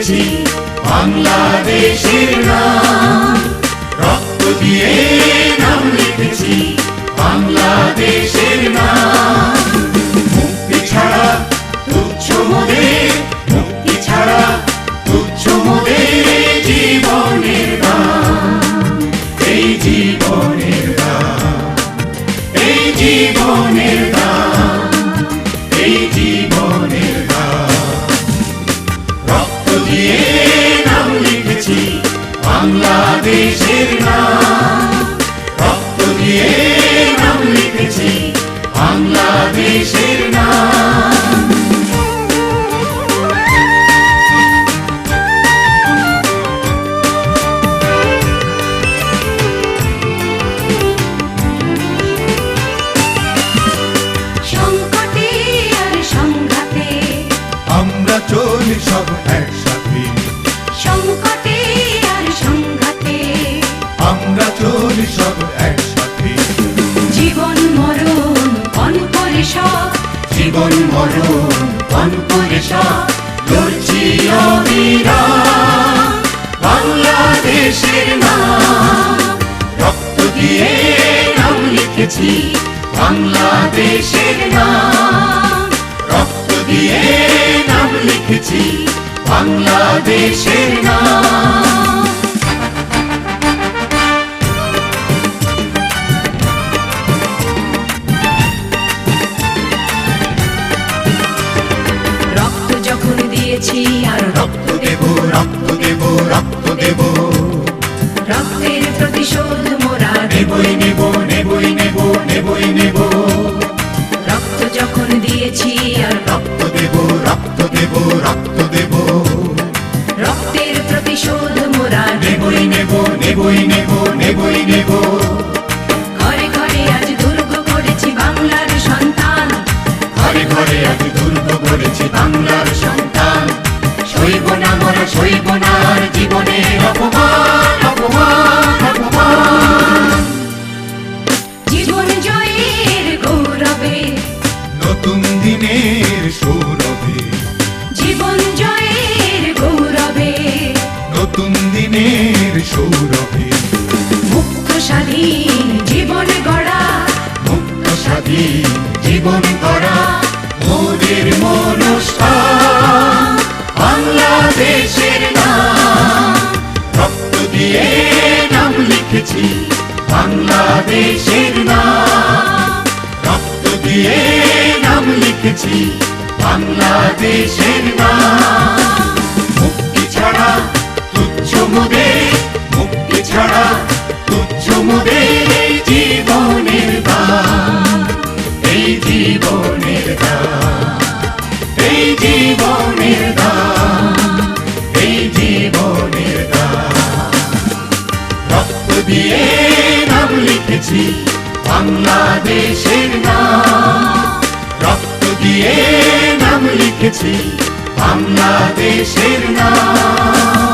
লিখেছি বাংলাদেশের নাম, রক্ত দিয়ে নাম লিখেছি বাংলাদেশের নাম। মুক্তি ছাড়া তুচ্ছ মোদের, মুক্তি ছাড়া তুচ্ছ মোদের জীবনের দাম, এই জীবনের দাম, এই জীবনের দাম, এই জীবনের দাম। রক্ত দিয়ে নাম লিখেছি বাংলাদেশের নাম, রক্ত দিয়ে নাম লিখেছি বাংলাদেশের নাম। সংকটে আর সংঘাতে আমরা চলি সব একসাথে, সংকটে আর সংঘাতে আমরা চলি সব একসাথে। জীবন মরণ পণ করে সব, জীবন মরণ পণ করে সব লড়ছি অবিরাম বাংলাদেশের নাম। রক্ত দিয়ে নাম লিখেছি বাংলাদেশের নাম, রক্ত দিয়ে নাম লিখেছি বাংলাদেশের নাম। রক্ত যখন দিয়েছি আর রক্ত দেব, রক্ত দেব, রক্ত দেব, রক্তের প্রতিশোধ মোরা নেবই নেব, নেবই নেব, নেবই নেব। রক্ত যখন দিয়েছি আর রক্ত দেব, রক্ত দেব, রক্ত দেব, রক্তের প্রতিশোধ মোরা নেবই নেব, নেবই নেব, নেবই নেব। ঘরে ঘরে আজ দুর্গ করেছি বাংলার সন্তান, ঘরে ঘরে আজ দুর্গ করেছি বাংলার সন্তান। সইব না মোরা, সইব না আর জীবনের অপমান, অপমান, অপমান। জীবন জয়ের গৌরবে, নতুন দিনের সৌরভে, জীবন জয়ের গৌরবে, নতুন দিনের সৌরভে, মুক্ত স্বাধীন জীবন গড়া, মুক্ত স্বাধীন জীবন গড়া মোদের মনস্কার বাংলাদেশের নাম। রক্ত দিয়ে নাম লিখেছি বাংলাদেশের নাম, রক্ত দিয়ে নাম লিখেছি বাংলাদেশের নাম। মুক্তি ছাড়া তুচ্ছ মোদের, মুক্তি ছাড়া তুচ্ছ মোদের এই জীবনের দাম, এই জীবনের দাম, এই জীবনের দাম, এই জীবনের দাম। রক্ত দিয়ে নাম লিখেছি বাংলাদেশের নাম, রক্ত দিয়ে নাম লিখেছি বাংলাদেশের নাম।